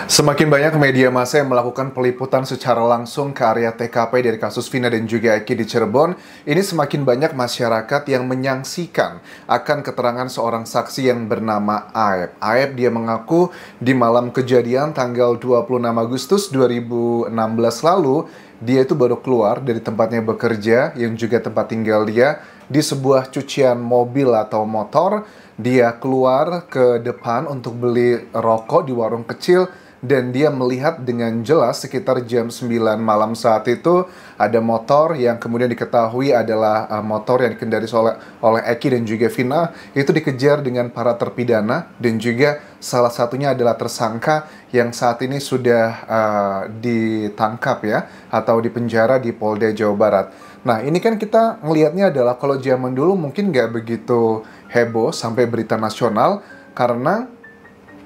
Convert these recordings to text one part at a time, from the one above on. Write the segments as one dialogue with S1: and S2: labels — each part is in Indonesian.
S1: Semakin banyak media massa yang melakukan peliputan secara langsung ke area TKP dari kasus Vina dan juga Eki di Cirebon, ini semakin banyak masyarakat yang menyaksikan akan keterangan seorang saksi yang bernama Aep. Aep dia mengaku di malam kejadian tanggal 26 Agustus 2016 lalu, dia itu baru keluar dari tempatnya bekerja yang juga tempat tinggal dia di sebuah cucian mobil atau motor. Dia keluar ke depan untuk beli rokok di warung kecil dan dia melihat dengan jelas sekitar jam 9 malam saat itu ada motor yang kemudian diketahui adalah motor yang dikendarai oleh Eki dan juga Vina itu dikejar dengan para terpidana dan juga salah satunya adalah tersangka yang saat ini sudah ditangkap ya atau dipenjara di Polda Jawa Barat. Nah ini kan kita ngelihatnya adalah kalau zaman dulu mungkin nggak begitu heboh sampai berita nasional karena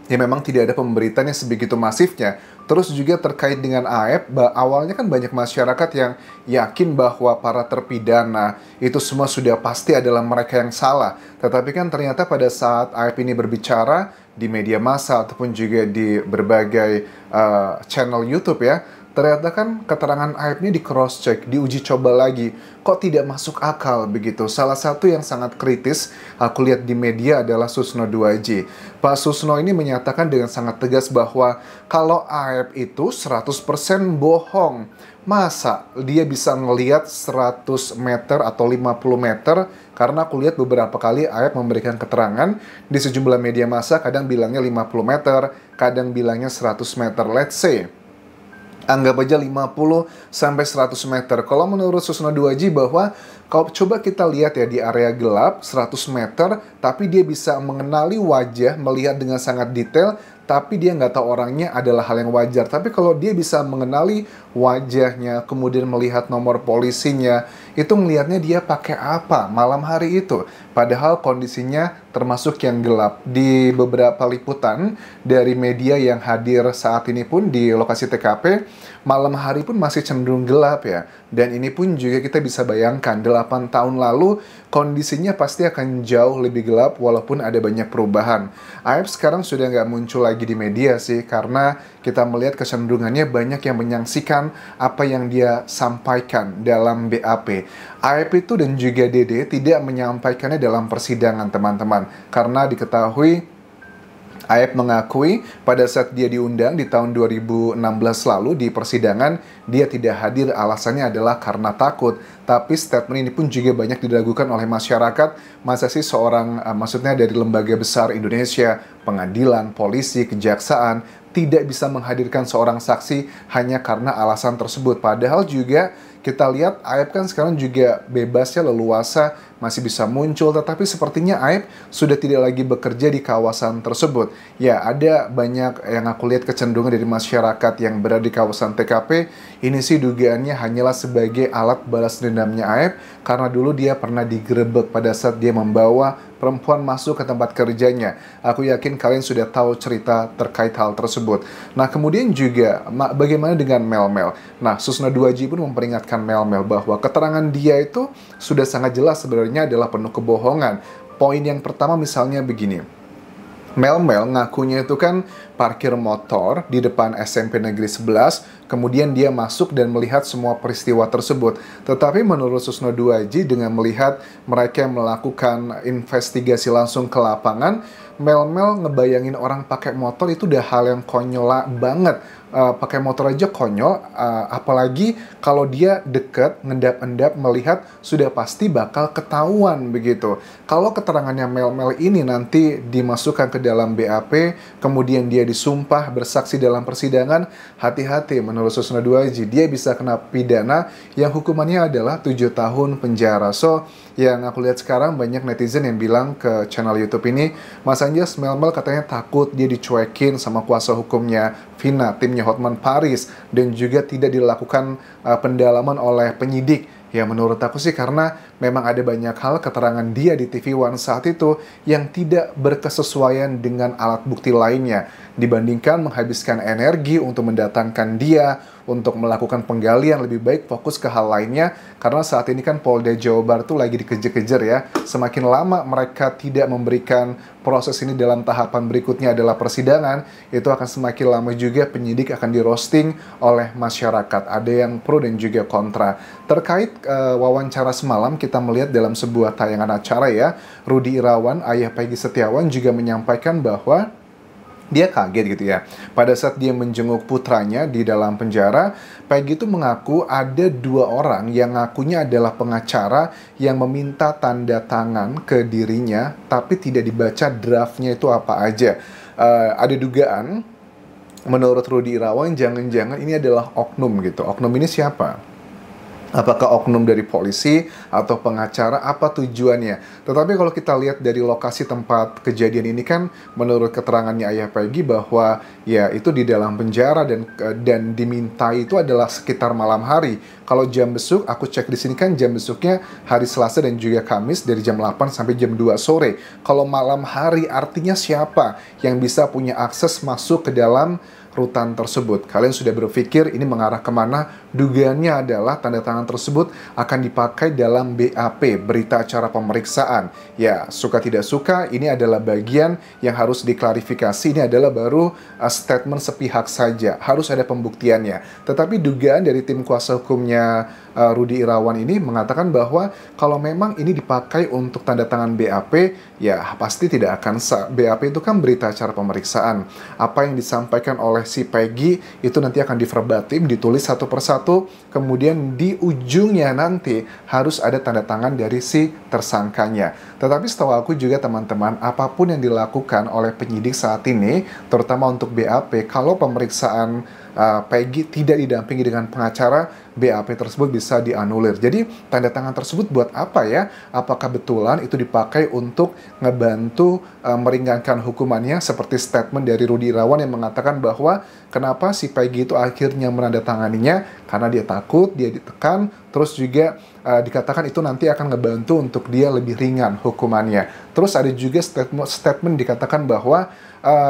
S1: ya memang tidak ada pemberitaan yang sebegitu masifnya. Terus juga terkait dengan Aep, awalnya kan banyak masyarakat yang yakin bahwa para terpidana itu semua sudah pasti adalah mereka yang salah. Tetapi kan ternyata pada saat Aep ini berbicara di media massa ataupun juga di berbagai channel YouTube ya, ternyata kan keterangan Aep ini di cross check, diuji coba lagi, kok tidak masuk akal begitu. Salah satu yang sangat kritis aku lihat di media adalah Susno 2J. Pak Susno ini menyatakan dengan sangat tegas bahwa kalau Aep itu 100% bohong. Masa dia bisa ngelihat 100 meter atau 50 meter? Karena aku lihat beberapa kali Aep memberikan keterangan di sejumlah media massa, kadang bilangnya 50 meter, kadang bilangnya 100 meter. Let's say anggap aja 50 sampai 100 meter. Kalau menurut Susno 2J bahwa kalau coba kita lihat ya di area gelap 100 meter, tapi dia bisa mengenali wajah, melihat dengan sangat detail, tapi dia nggak tahu orangnya adalah hal yang wajar. Tapi kalau dia bisa mengenali wajahnya, kemudian melihat nomor polisinya, itu melihatnya dia pakai apa malam hari itu. Padahal kondisinya termasuk yang gelap. Di beberapa liputan dari media yang hadir saat ini pun di lokasi TKP, malam hari pun masih cenderung gelap ya. Dan ini pun juga kita bisa bayangkan 8 tahun lalu kondisinya pasti akan jauh lebih gelap walaupun ada banyak perubahan. Aep sekarang sudah nggak muncul lagi di media sih karena kita melihat kecenderungannya banyak yang menyaksikan apa yang dia sampaikan dalam BAP. Aep itu dan juga Dede tidak menyampaikannya dalam persidangan teman-teman karena diketahui Aep mengakui pada saat dia diundang di tahun 2016 lalu di persidangan, dia tidak hadir alasannya adalah karena takut. Tapi statement ini pun juga banyak diragukan oleh masyarakat. Masa sih seorang, maksudnya dari lembaga besar Indonesia, pengadilan, polisi, kejaksaan, tidak bisa menghadirkan seorang saksi hanya karena alasan tersebut. Padahal juga kita lihat Aep kan sekarang juga bebasnya leluasa, masih bisa muncul, tetapi sepertinya Aep sudah tidak lagi bekerja di kawasan tersebut. Ya, ada banyak yang aku lihat kecenderungan dari masyarakat yang berada di kawasan TKP, ini sih dugaannya hanyalah sebagai alat balas dendamnya Aep, karena dulu dia pernah digerebek pada saat dia membawa perempuan masuk ke tempat kerjanya. Aku yakin kalian sudah tahu cerita terkait hal tersebut. Nah, kemudian juga bagaimana dengan Mel-Mel? Nah, Susno 2J pun memperingatkan Mel-Mel bahwa keterangan dia itu sudah sangat jelas sebenarnya adalah penuh kebohongan. Poin yang pertama misalnya begini. Mel-Mel ngakunya itu kan parkir motor di depan SMP Negeri 11, kemudian dia masuk dan melihat semua peristiwa tersebut. Tetapi menurut Susno 2J dengan melihat mereka melakukan investigasi langsung ke lapangan, Mel-Mel ngebayangin orang pakai motor itu udah hal yang konyol banget. Pakai motor aja konyol, apalagi kalau dia deket, ngendap-endap, melihat sudah pasti bakal ketahuan begitu. Kalau keterangannya Mel-Mel ini nanti dimasukkan ke dalam BAP, kemudian dia disumpah bersaksi dalam persidangan, hati-hati menurut Susno 2J, dia bisa kena pidana yang hukumannya adalah 7 tahun penjara. So, yang aku lihat sekarang banyak netizen yang bilang ke channel YouTube ini, Mas Anjas, Mel-Mel katanya takut dia dicuekin sama kuasa hukumnya Vina, timnya Hotman Paris, dan juga tidak dilakukan pendalaman oleh penyidik. Ya menurut aku sih karena memang ada banyak hal keterangan dia di TV One saat itu yang tidak berkesesuaian dengan alat bukti lainnya. Dibandingkan menghabiskan energi untuk mendatangkan dia, untuk melakukan penggalian, lebih baik fokus ke hal lainnya. Karena saat ini kan Polda Jawa Barat tuh lagi dikejar-kejar ya. Semakin lama mereka tidak memberikan proses ini dalam tahapan berikutnya adalah persidangan, itu akan semakin lama juga penyidik akan di-roasting oleh masyarakat. Ada yang pro dan juga kontra. Terkait wawancara semalam, kita melihat dalam sebuah tayangan acara ya, Rudi Irawan, ayah Peggy Setiawan juga menyampaikan bahwa dia kaget gitu ya. Pada saat dia menjenguk putranya di dalam penjara, Peggy itu mengaku ada 2 orang yang ngakunya adalah pengacara yang meminta tanda tangan ke dirinya, tapi tidak dibaca draftnya itu apa aja. Ada dugaan, menurut Rudi Irawan, jangan-jangan ini adalah oknum gitu. Oknum ini siapa? Apakah oknum dari polisi atau pengacara, apa tujuannya? Tetapi kalau kita lihat dari lokasi tempat kejadian ini kan, menurut keterangannya ayah Peggy bahwa ya itu di dalam penjara dan dimintai itu adalah sekitar malam hari. Kalau jam besuk, aku cek di sini kan jam besuknya hari Selasa dan juga Kamis dari jam 8 sampai jam 2 sore. Kalau malam hari artinya siapa yang bisa punya akses masuk ke dalam rutan tersebut? Kalian sudah berpikir ini mengarah kemana? Dugaannya adalah tanda tangan tersebut akan dipakai dalam BAP, berita acara pemeriksaan. Ya, suka tidak suka, ini adalah bagian yang harus diklarifikasi. Ini adalah baru statement sepihak saja, harus ada pembuktiannya. Tetapi dugaan dari tim kuasa hukumnya Rudi Irawan ini mengatakan bahwa kalau memang ini dipakai untuk tanda tangan BAP, ya pasti tidak akan sah. BAP itu kan berita acara pemeriksaan. Apa yang disampaikan oleh si Peggy itu nanti akan diverbatim, ditulis satu persatu, kemudian di ujungnya nanti harus ada tanda tangan dari si tersangkanya. Tetapi setahu aku juga teman-teman, apapun yang dilakukan oleh penyidik saat ini, terutama untuk BAP, kalau pemeriksaan Peggy tidak didampingi dengan pengacara, BAP tersebut bisa dianulir. Jadi tanda tangan tersebut buat apa ya? Apakah betulan itu dipakai untuk ngebantu meringankan hukumannya, seperti statement dari Rudi Irawan yang mengatakan bahwa kenapa si Peggy itu akhirnya menandatanganinya, karena dia takut, dia ditekan, terus juga dikatakan itu nanti akan ngebantu untuk dia lebih ringan hukumannya. Terus ada juga statement dikatakan bahwa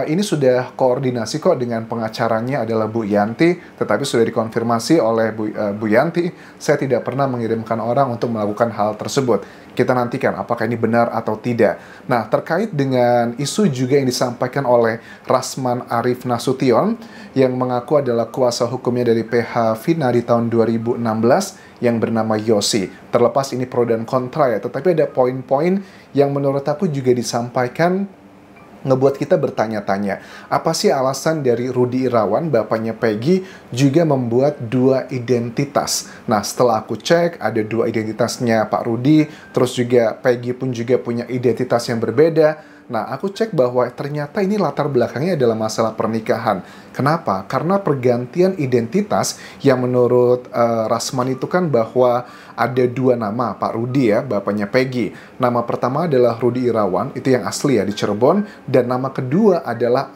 S1: ini sudah koordinasi kok dengan pengacaranya adalah Bu Yanti, tetapi sudah dikonfirmasi oleh Bu Yanti, saya tidak pernah mengirimkan orang untuk melakukan hal tersebut. Kita nantikan apakah ini benar atau tidak. Nah, terkait dengan isu juga yang disampaikan oleh Rasman Arif Nasution yang mengaku adalah kuasa hukumnya dari PH Vina di tahun 2016 yang bernama Yosi. Terlepas ini pro dan kontra ya, tetapi ada poin-poin yang menurut aku juga disampaikan ngebuat kita bertanya-tanya, apa sih alasan dari Rudi Irawan, bapaknya Peggy, juga membuat 2 identitas. Nah, setelah aku cek, ada 2 identitasnya Pak Rudi, terus juga Peggy pun juga punya identitas yang berbeda. Nah, aku cek bahwa ternyata ini latar belakangnya adalah masalah pernikahan. Kenapa? Karena pergantian identitas yang menurut Rasman itu kan bahwa ada 2 nama Pak Rudi ya, bapaknya Peggy. Nama pertama adalah Rudi Irawan, itu yang asli ya di Cirebon, dan nama kedua adalah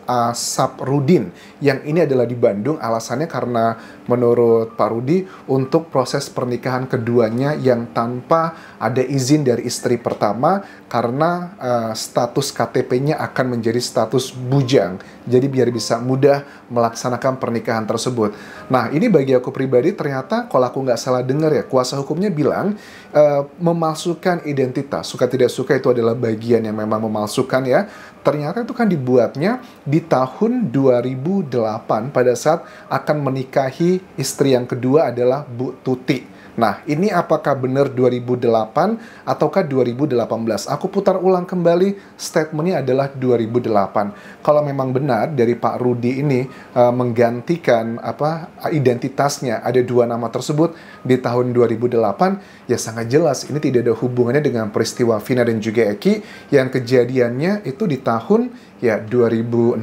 S1: Asap-Rudin, yang ini adalah di Bandung. Alasannya karena menurut Pak Rudi untuk proses pernikahan keduanya yang tanpa ada izin dari istri pertama, karena status KTP-nya akan menjadi status bujang. Jadi biar bisa mudah melaksanakan pernikahan tersebut. Nah, ini bagi aku pribadi ternyata kalau aku nggak salah dengar ya, kuasa hukumnya bilang memalsukan identitas. Suka tidak suka itu adalah bagian yang memang memalsukan ya. Ternyata itu kan dibuatnya di tahun 2008 pada saat akan menikahi istri yang kedua adalah Bu Tuti. Nah, ini apakah benar 2008 ataukah 2018? Aku putar ulang kembali, statementnya adalah 2008. Kalau memang benar dari Pak Rudi ini menggantikan identitasnya, ada 2 nama tersebut di tahun 2008, ya sangat jelas ini tidak ada hubungannya dengan peristiwa Vina dan juga Eki yang kejadiannya itu di tahun ya 2016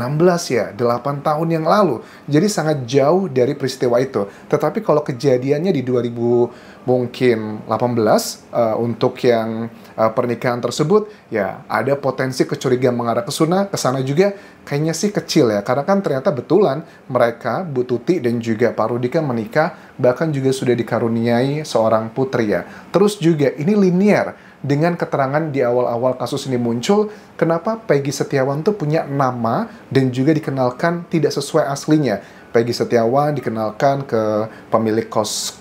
S1: ya, 8 tahun yang lalu. Jadi sangat jauh dari peristiwa itu. Tetapi kalau kejadiannya di 2008 mungkin 18 untuk yang pernikahan tersebut, ya ada potensi kecurigaan mengarah ke sana juga kayaknya sih kecil ya, karena kan ternyata betulan mereka, Bu Tuti dan juga Pak Rudi kan menikah, bahkan juga sudah dikaruniai seorang putri ya. Terus juga ini linear dengan keterangan di awal-awal kasus ini muncul, kenapa Peggy Setiawan tuh punya nama dan juga dikenalkan tidak sesuai aslinya. Peggy Setiawan dikenalkan ke pemilik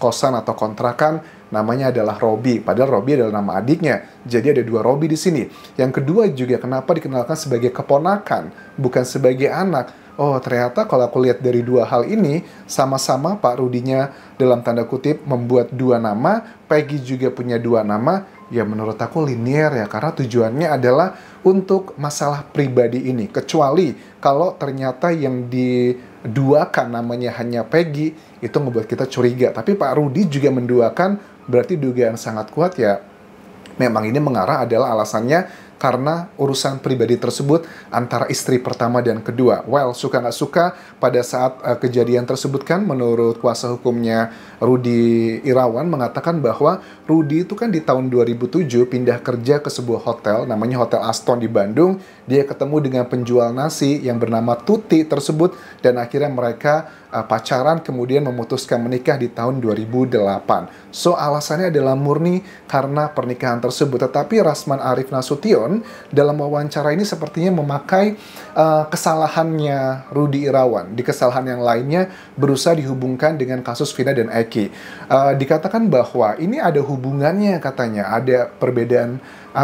S1: kosan atau kontrakan, namanya adalah Robi, padahal Robi adalah nama adiknya. Jadi ada dua Robi di sini. Yang kedua juga kenapa dikenalkan sebagai keponakan, bukan sebagai anak. Oh, ternyata kalau aku lihat dari dua hal ini, sama-sama Pak Rudinya dalam tanda kutip membuat dua nama, Peggy juga punya dua nama, ya menurut aku linear ya, karena tujuannya adalah untuk masalah pribadi ini. Kecuali kalau ternyata yang diduakan namanya hanya Peggy, itu membuat kita curiga. Tapi Pak Rudi juga menduakan, berarti dugaan sangat kuat ya. Memang ini mengarah adalah alasannya karena urusan pribadi tersebut antara istri pertama dan kedua. Well, suka nggak suka, pada saat kejadian tersebut kan menurut kuasa hukumnya Rudy Irawan mengatakan bahwa Rudy itu kan di tahun 2007 pindah kerja ke sebuah hotel, namanya Hotel Aston di Bandung. Dia ketemu dengan penjual nasi yang bernama Tuti tersebut, dan akhirnya mereka pacaran, kemudian memutuskan menikah di tahun 2008. So, alasannya adalah murni karena pernikahan tersebut. Tetapi Rasman Arif Nasution dalam wawancara ini sepertinya memakai kesalahannya Rudy Irawan. Di kesalahan yang lainnya berusaha dihubungkan dengan kasus Vina dan Eki. Dikatakan bahwa ini ada hubungannya, katanya ada perbedaan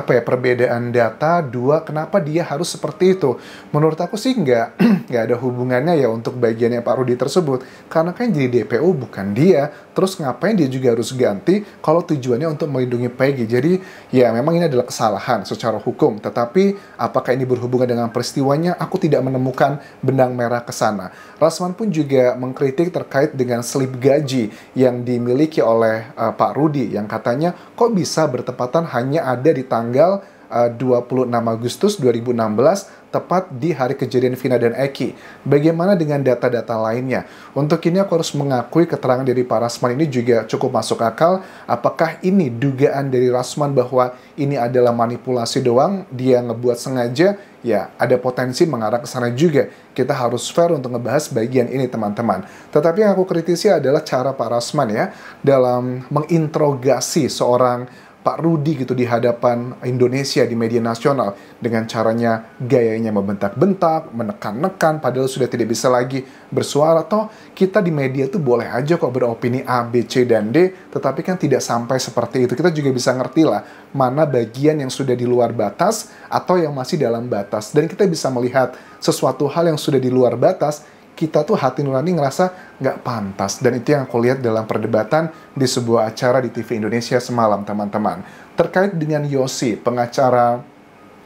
S1: perbedaan data. Dua, kenapa dia harus seperti itu? Menurut aku sih nggak ada hubungannya ya untuk bagiannya Pak Rudi tersebut, karena kan jadi DPO bukan dia. Terus ngapain dia juga harus ganti kalau tujuannya untuk melindungi Peggy? Jadi ya memang ini adalah kesalahan secara hukum, tetapi apakah ini berhubungan dengan peristiwanya? Aku tidak menemukan benang merah ke sana. Rasman pun juga mengkritik terkait dengan slip gaji yang dimiliki oleh Pak Rudi, yang katanya kok bisa bertepatan hanya ada di tanggal 26 Agustus 2016, tepat di hari kejadian Vina dan Eki. Bagaimana dengan data-data lainnya? Untuk ini aku harus mengakui keterangan dari Pak Rasman ini juga cukup masuk akal. Apakah ini dugaan dari Rasman bahwa ini adalah manipulasi doang, dia ngebuat sengaja? Ya, ada potensi mengarah ke sana juga. Kita harus fair untuk ngebahas bagian ini, teman-teman. Tetapi yang aku kritisi adalah cara Pak Rasman ya dalam menginterogasi seorang Pak Rudi gitu di hadapan Indonesia di media nasional, dengan caranya gayanya membentak-bentak, menekan-nekan, padahal sudah tidak bisa lagi bersuara. Toh kita di media tuh boleh aja kok beropini A, B, C, dan D, tetapi kan tidak sampai seperti itu. Kita juga bisa ngerti lah mana bagian yang sudah di luar batas atau yang masih dalam batas. Dan kita bisa melihat sesuatu hal yang sudah di luar batas, kita tuh hati nurani ngerasa nggak pantas. Dan itu yang aku lihat dalam perdebatan di sebuah acara di TV Indonesia semalam, teman-teman. Terkait dengan Yosi, pengacara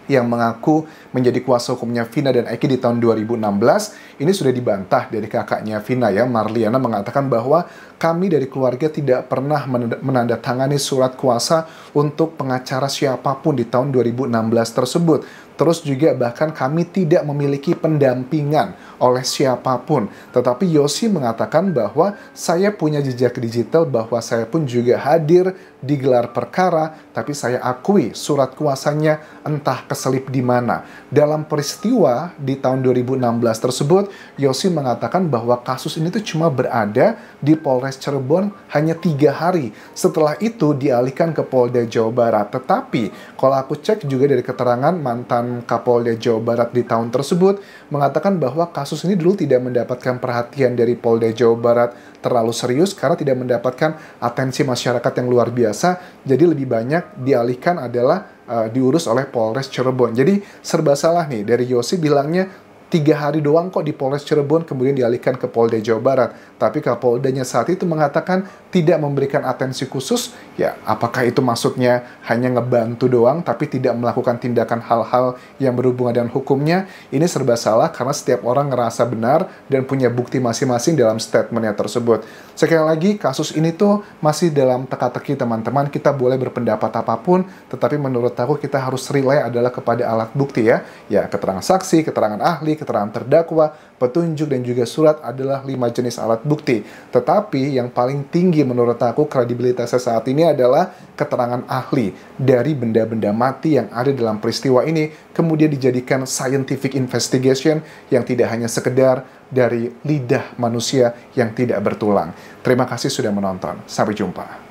S1: yang mengaku menjadi kuasa hukumnya Vina dan Eki di tahun 2016, ini sudah dibantah dari kakaknya Vina ya, Marliana, mengatakan bahwa kami dari keluarga tidak pernah menandatangani surat kuasa untuk pengacara siapapun di tahun 2016 tersebut. Terus juga bahkan kami tidak memiliki pendampingan oleh siapapun. Tetapi Yosi mengatakan bahwa saya punya jejak digital, bahwa saya pun juga hadir di gelar perkara, tapi saya akui surat kuasanya entah keselip di mana. Dalam peristiwa di tahun 2016 tersebut, Yosi mengatakan bahwa kasus ini tuh cuma berada di Polres Cirebon hanya 3 hari. Setelah itu dialihkan ke Polda Jawa Barat. Tetapi kalau aku cek juga dari keterangan mantan Kapolda Jawa Barat di tahun tersebut, mengatakan bahwa kasus ini dulu tidak mendapatkan perhatian dari Polda Jawa Barat terlalu serius karena tidak mendapatkan atensi masyarakat yang luar biasa. Jadi lebih banyak dialihkan adalah diurus oleh Polres Cirebon. Jadi serba salah nih, dari Yosi bilangnya 3 hari doang kok di Polres Cirebon, kemudian dialihkan ke Polda Jawa Barat. Tapi Kapoldanya saat itu mengatakan tidak memberikan atensi khusus. Ya, apakah itu maksudnya hanya ngebantu doang, tapi tidak melakukan tindakan hal-hal yang berhubungan dengan hukumnya? Ini serba salah karena setiap orang ngerasa benar dan punya bukti masing-masing dalam statementnya tersebut. Sekali lagi, kasus ini tuh masih dalam teka-teki, teman-teman. Kita boleh berpendapat apapun, tetapi menurut aku kita harus rely adalah kepada alat bukti ya. Ya, keterangan saksi, keterangan ahli, keterangan terdakwa, petunjuk, dan juga surat adalah 5 jenis alat bukti. Tetapi yang paling tinggi menurut aku kredibilitasnya saat ini adalah keterangan ahli dari benda-benda mati yang ada dalam peristiwa ini, kemudian dijadikan scientific investigation yang tidak hanya sekedar dari lidah manusia yang tidak bertulang. Terima kasih sudah menonton. Sampai jumpa.